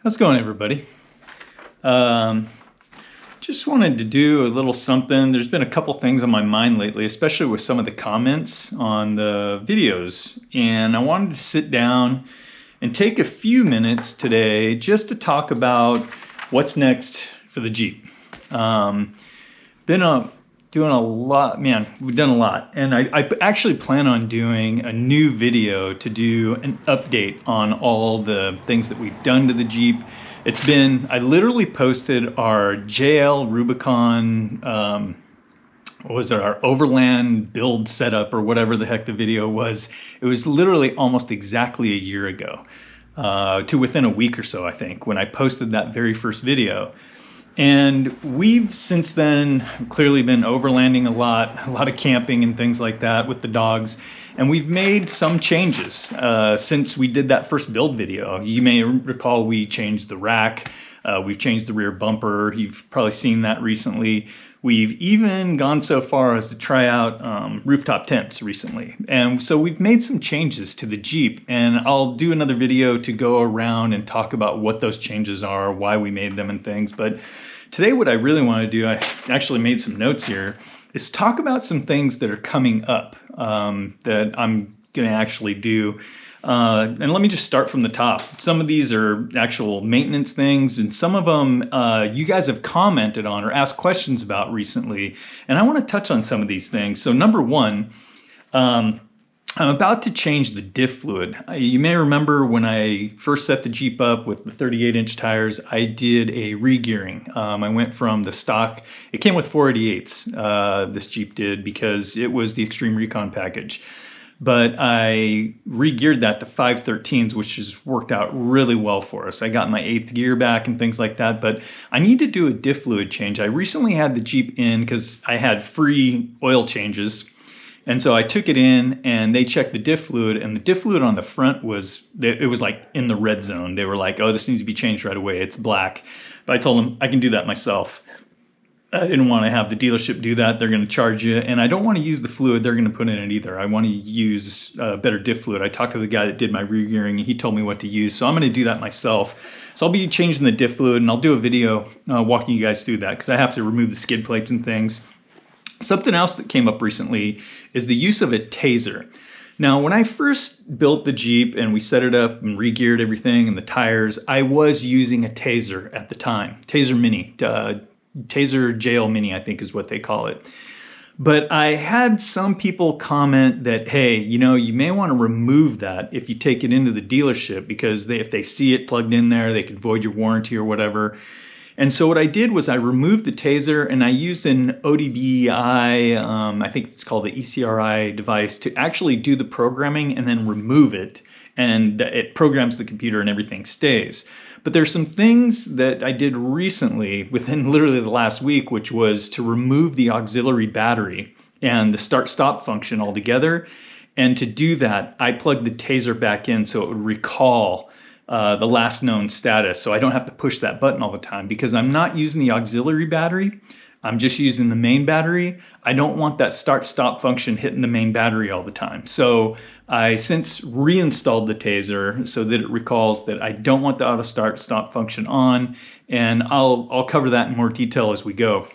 How's it going, everybody? Just wanted to do a little something. There's been a couple things on my mind lately, especially with some of the comments on the videos. And I wanted to sit down and take a few minutes today just to talk about what's next for the Jeep. Doing a lot, man, we've done a lot. And I actually plan on doing a new video to do an update on all the things that we've done to the Jeep. I literally posted our JL Rubicon, our Overland build setup or whatever the heck the video was. It was literally almost exactly a year ago, to within a week or so, I think, when I posted that very first video. And we've since then clearly been overlanding a lot of camping and things like that with the dogs. And we've made some changes since we did that first build video. You may recall we changed the rack, we've changed the rear bumper. You've probably seen that recently. We've even gone so far as to try out rooftop tents recently. And so we've made some changes to the Jeep, and I'll do another video to go around and talk about what those changes are, why we made them and things. But today what I really want to do, I actually made some notes here, is talk about some things that are coming up that I'm going to actually do. And let me just start from the top. Some of these are actual maintenance things, and some of them you guys have commented on or asked questions about recently, and I want to touch on some of these things. So number one, I'm about to change the diff fluid. You may remember when I first set the Jeep up with the 38-inch tires, I did a re-gearing. I went from the stock, it came with 488s, this Jeep did, because it was the Extreme Recon package. But I re-geared that to 513s, which has worked out really well for us. I got my 8th gear back and things like that, but I need to do a diff fluid change. I recently had the Jeep in because I had free oil changes. And so I took it in and they checked the diff fluid, and the diff fluid on the front was like in the red zone. They were like, oh, this needs to be changed right away. It's black. But I told them I can do that myself. I didn't want to have the dealership do that. They're going to charge you. And I don't want to use the fluid they're going to put in it either. I want to use better diff fluid. I talked to the guy that did my re-gearing, and he told me what to use. So I'm going to do that myself. So I'll be changing the diff fluid, and I'll do a video walking you guys through that because I have to remove the skid plates and things. Something else that came up recently is the use of a Tazer. Now, when I first built the Jeep and we set it up and re-geared everything and the tires, I was using a Tazer at the time. Tazer Mini. Tazer JL Mini, I think is what they call it. But I had some people comment that, hey, you know, you may want to remove that if you take it into the dealership, because if they see it plugged in there, they could void your warranty or whatever. And so what I did was I removed the Tazer and I used an ODBI, I think it's called the ECRI device, to actually do the programming and then remove it. And it programs the computer and everything stays. But there's some things that I did recently within literally the last week, which was to remove the auxiliary battery and the start-stop function altogether. And to do that, I plugged the Tazer back in so it would recall the last known status. So I don't have to push that button all the time because I'm not using the auxiliary battery. I'm just using the main battery. I don't want that start-stop function hitting the main battery all the time. So I since reinstalled the Tazer so that it recalls that I don't want the auto start-stop function on, and I'll cover that in more detail as we go.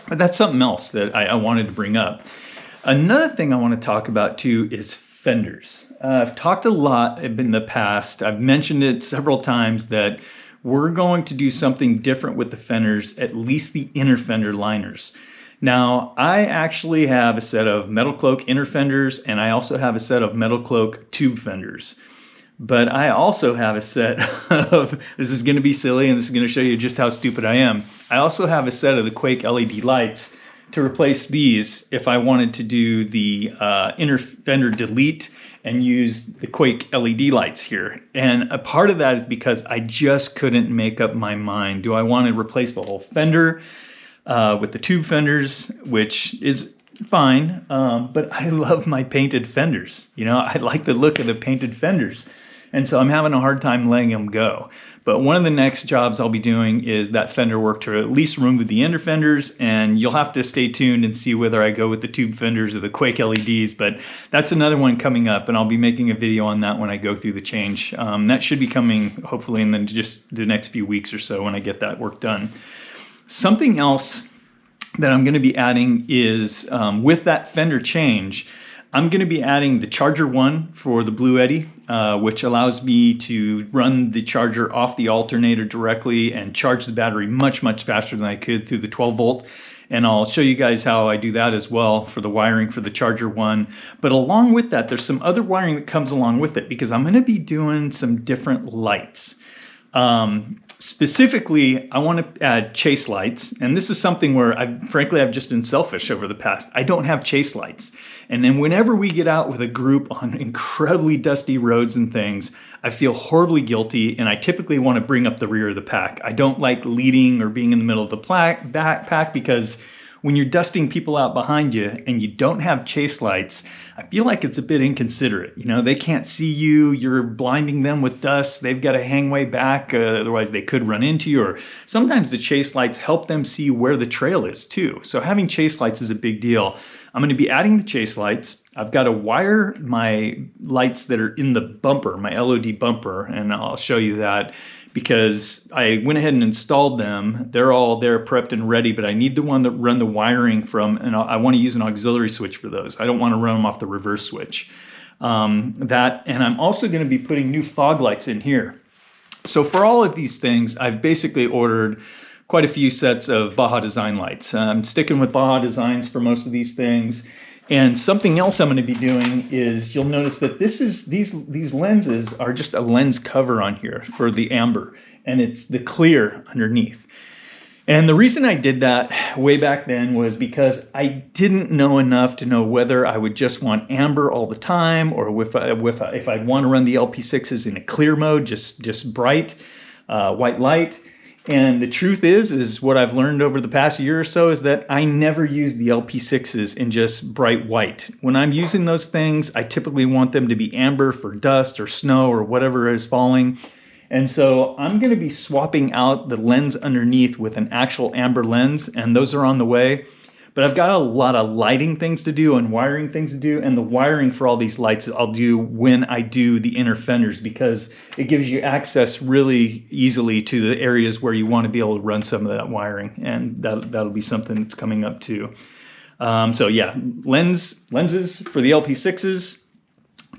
But that's something else that I wanted to bring up. Another thing I want to talk about too is fenders. I've talked a lot in the past. I've mentioned it several times that we're going to do something different with the fenders, at least the inner fender liners. Now, I actually have a set of Metal Cloak inner fenders, and I also have a set of Metal Cloak tube fenders. But I also have a set of, this is going to be silly, and this is going to show you just how stupid I am. I also have a set of the Quake LED lights to replace these if I wanted to do the inner fender delete and use the Quake LED lights here. And a part of that is because I just couldn't make up my mind. Do I want to replace the whole fender with the tube fenders, which is fine, but I love my painted fenders. You know, I like the look of the painted fenders. And so I'm having a hard time letting them go. But one of the next jobs I'll be doing is that fender work to at least remove the ender fenders, and you'll have to stay tuned and see whether I go with the tube fenders or the Quake LEDs, but that's another one coming up, and I'll be making a video on that when I go through the change. That should be coming hopefully in just the next few weeks or so when I get that work done. Something else that I'm going to be adding is with that fender change, I'm going to be adding the Charger 1 for the Blue Eddy, which allows me to run the charger off the alternator directly and charge the battery much, much faster than I could through the 12 volt. And I'll show you guys how I do that as well for the wiring for the Charger 1. But along with that, there's some other wiring that comes along with it because I'm going to be doing some different lights. Specifically, I want to add chase lights, and this is something where frankly I've just been selfish over the past. I don't have chase lights, and then whenever we get out with a group on incredibly dusty roads and things, I feel horribly guilty, and I typically want to bring up the rear of the pack. I don't like leading or being in the middle of the pack because when you're dusting people out behind you and you don't have chase lights, I feel like it's a bit inconsiderate. You know, they can't see you, you're blinding them with dust, they've got to hang way back, otherwise they could run into you, or sometimes the chase lights help them see where the trail is too. So having chase lights is a big deal. I'm going to be adding the chase lights. I've got to wire my lights that are in the bumper, my LOD bumper, and I'll show you that, because I went ahead and installed them. They're all there prepped and ready, but I need the one that run the wiring from, and I want to use an auxiliary switch for those. I don't want to run them off the reverse switch. And I'm also going to be putting new fog lights in here. So for all of these things, I've basically ordered quite a few sets of Baja Design lights. I'm sticking with Baja Designs for most of these things. And something else I'm going to be doing is, you'll notice that these lenses are just a lens cover on here for the amber, and it's the clear underneath. And the reason I did that way back then was because I didn't know enough to know whether I would just want amber all the time, or if I'd want to run the LP6s in a clear mode, just bright white light. And the truth is what I've learned over the past year or so is that I never use the LP6s in just bright white. When I'm using those things, I typically want them to be amber for dust or snow or whatever is falling. And so I'm going to be swapping out the lens underneath with an actual amber lens, and those are on the way. But I've got a lot of lighting things to do and wiring things to do, and the wiring for all these lights I'll do when I do the inner fenders, because it gives you access really easily to the areas where you want to be able to run some of that wiring, and that'll be something that's coming up too. So yeah, lenses for the LP6s,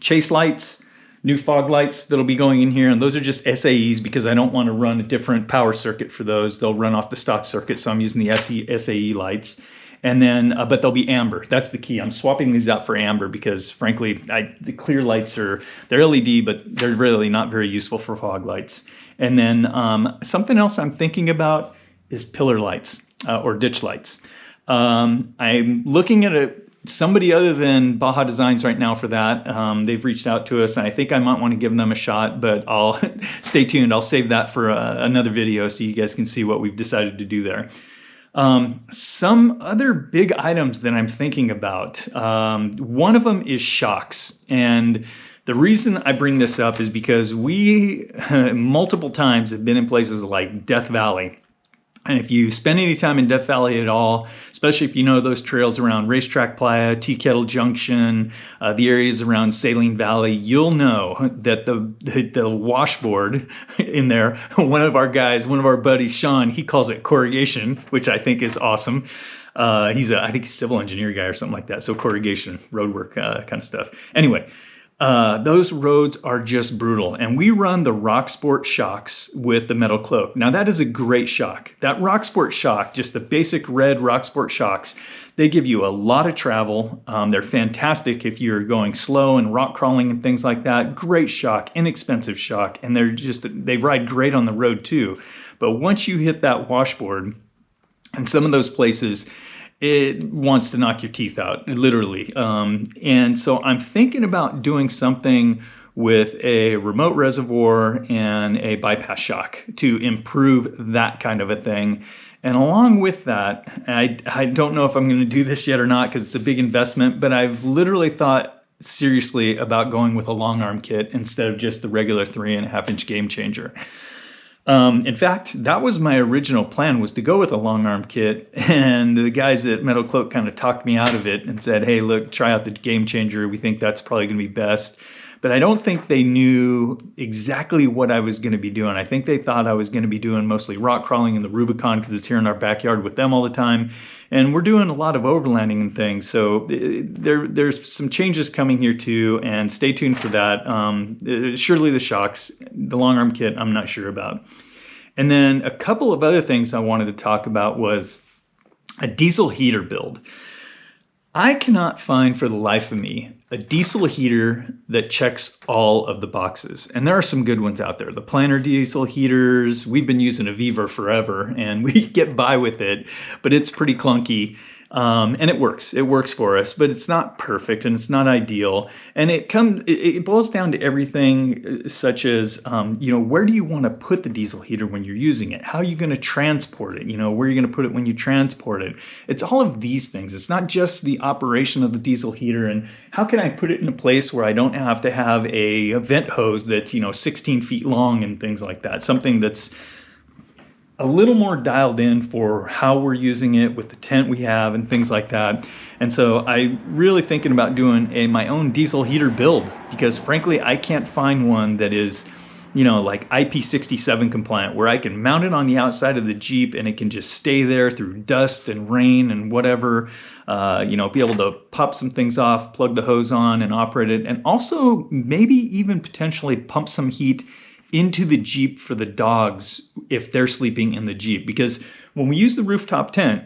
chase lights, new fog lights that'll be going in here, and those are just SAEs because I don't want to run a different power circuit for those. They'll run off the stock circuit, so I'm using the SAE lights. And then, but they'll be amber. That's the key. I'm swapping these out for amber because, frankly, the clear lights they're LED, but they're really not very useful for fog lights. And then something else I'm thinking about is pillar lights or ditch lights. I'm looking at somebody other than Baja Designs right now for that. They've reached out to us, and I think I might want to give them a shot, but I'll stay tuned. I'll save that for another video so you guys can see what we've decided to do there. Some other big items that I'm thinking about. One of them is shocks. And the reason I bring this up is because we multiple times have been in places like Death Valley. And if you spend any time in Death Valley at all, especially if you know those trails around Racetrack Playa, Tea Kettle Junction, the areas around Saline Valley, you'll know that the washboard in there, one of our buddies, Sean, he calls it corrugation, which I think is awesome. I think he's a civil engineer guy or something like that. So corrugation, roadwork kind of stuff. Anyway, those roads are just brutal. And we run the Rock Sport shocks with the metal cloak. Now that is a great shock. That Rock Sport shock, just the basic red Rock Sport shocks, they give you a lot of travel. They're fantastic if you're going slow and rock crawling and things like that. Great shock, inexpensive shock. And they ride great on the road too. But once you hit that washboard, and some of those places, it wants to knock your teeth out, literally. And so I'm thinking about doing something with a remote reservoir and a bypass shock to improve that kind of a thing. And along with that, I don't know if I'm going to do this yet or not because it's a big investment, but I've literally thought seriously about going with a long arm kit instead of just the regular 3.5-inch game changer. In fact, that was my original plan, was to go with a long arm kit, and the guys at Metal Cloak kind of talked me out of it and said, hey, look, try out the game changer. We think that's probably going to be best. But I don't think they knew exactly what I was going to be doing. I think they thought I was going to be doing mostly rock crawling in the Rubicon because it's here in our backyard with them all the time. And we're doing a lot of overlanding and things. So there's some changes coming here too, and stay tuned for that. Surely the shocks, the long arm kit, I'm not sure about. And then a couple of other things I wanted to talk about was a diesel heater build. I cannot find for the life of me a diesel heater that checks all of the boxes. And there are some good ones out there. The Planner diesel heaters, we've been using a Viva forever and we get by with it, but it's pretty clunky. And it works for us, but it's not perfect and it's not ideal. And it boils down to everything such as, where do you want to put the diesel heater when you're using it? How are you going to transport it? Where are you going to put it when you transport it? It's all of these things. It's not just the operation of the diesel heater and how can I put it in a place where I don't have to have a vent hose that's, 16 feet long and things like that. Something that's a little more dialed in for how we're using it with the tent we have and things like that. And so I'm really thinking about doing my own diesel heater build because frankly, I can't find one that is, like IP67 compliant where I can mount it on the outside of the Jeep and it can just stay there through dust and rain and whatever, be able to pop some things off, plug the hose on and operate it. And also maybe even potentially pump some heat into the Jeep for the dogs if they're sleeping in the Jeep. Because when we use the rooftop tent,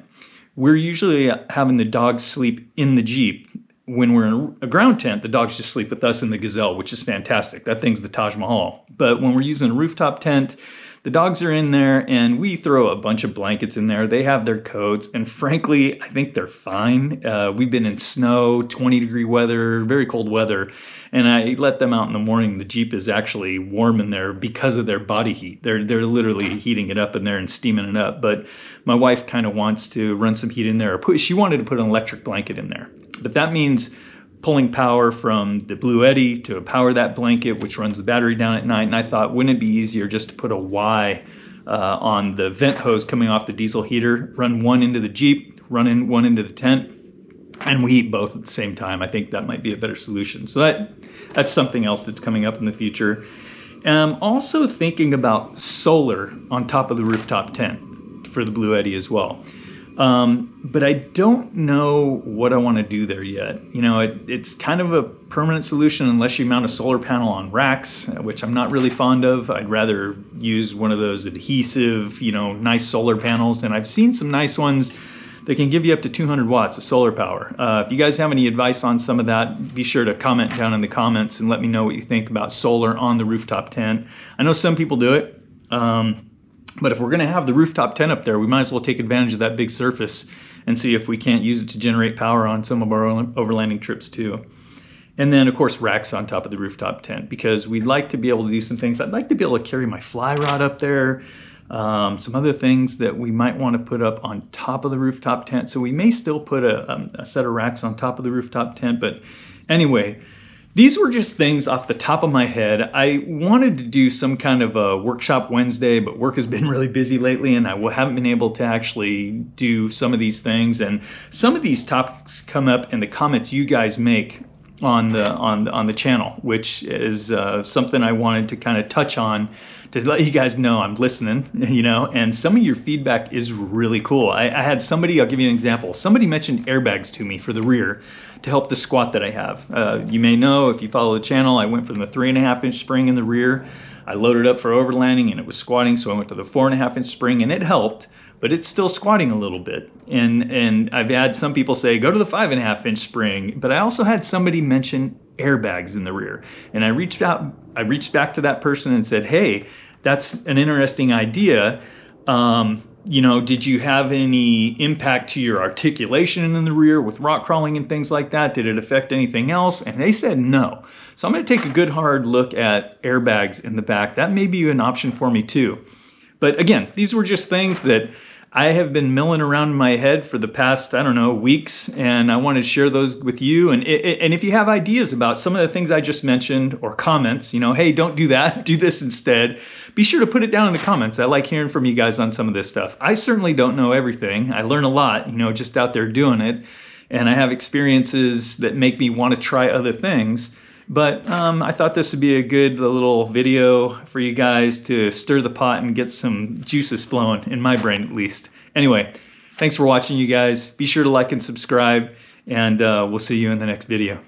we're usually having the dogs sleep in the Jeep. When we're in a ground tent, the dogs just sleep with us in the Gazelle, which is fantastic. That thing's the Taj Mahal. But when we're using a rooftop tent, the dogs are in there and we throw a bunch of blankets in there. They have their coats and frankly, I think they're fine. We've been in snow, 20-degree weather, very cold weather, and I let them out in the morning. The Jeep is actually warm in there because of their body heat. They're literally heating it up in there and steaming it up. But my wife kind of wants to run some heat in there. She wanted to put an electric blanket in there. But that means pulling power from the Blue Eddy to power that blanket, which runs the battery down at night. And I thought, wouldn't it be easier just to put a Y on the vent hose coming off the diesel heater, run one into the Jeep, run one into the tent, and we heat both at the same time. I think that might be a better solution. So that's something else that's coming up in the future. And I'm also thinking about solar on top of the rooftop tent for the Blue Eddy as well. But I don't know what I want to do there yet. It's kind of a permanent solution unless you mount a solar panel on racks, which I'm not really fond of. I'd rather use one of those adhesive, nice solar panels. And I've seen some nice ones that can give you up to 200 watts of solar power. If you guys have any advice on some of that, be sure to comment down in the comments and let me know what you think about solar on the rooftop tent. I know some people do it. But if we're going to have the rooftop tent up there, we might as well take advantage of that big surface and see if we can't use it to generate power on some of our overlanding trips too. And then, of course, racks on top of the rooftop tent because we'd like to be able to do some things. I'd like to be able to carry my fly rod up there, some other things that we might want to put up on top of the rooftop tent. So we may still put a set of racks on top of the rooftop tent. But anyway, these were just things off the top of my head. I wanted to do some kind of a workshop Wednesday, but work has been really busy lately and I haven't been able to actually do some of these things. And some of these topics come up in the comments you guys make on the channel, which is something I wanted to kind of touch on to let you guys know I'm listening, and some of your feedback is really cool. I had somebody, I'll give you an example. Somebody mentioned airbags to me for the rear to help the squat that I have. You may know if you follow the channel, I went from the 3.5-inch spring in the rear. I loaded up for overlanding and it was squatting, so I went to the 4.5-inch spring and it helped, but it's still squatting a little bit. And I've had some people say, go to the 5.5-inch spring, but I also had somebody mention airbags in the rear. And I reached back to that person and said, hey, that's an interesting idea. Did you have any impact to your articulation in the rear with rock crawling and things like that? Did it affect anything else? And they said no. So I'm going to take a good hard look at airbags in the back. That may be an option for me too. But again, these were just things that I have been milling around in my head for the past, I don't know, weeks, and I want to share those with you. And if you have ideas about some of the things I just mentioned, or comments, you know, hey, don't do that, do this instead, be sure to put it down in the comments. I like hearing from you guys on some of this stuff. I certainly don't know everything. I learn a lot, you know, just out there doing it. And I have experiences that make me want to try other things. But I thought this would be a good little video for you guys to stir the pot and get some juices flowing, in my brain at least. Anyway, thanks for watching, you guys. Be sure to like and subscribe, and we'll see you in the next video.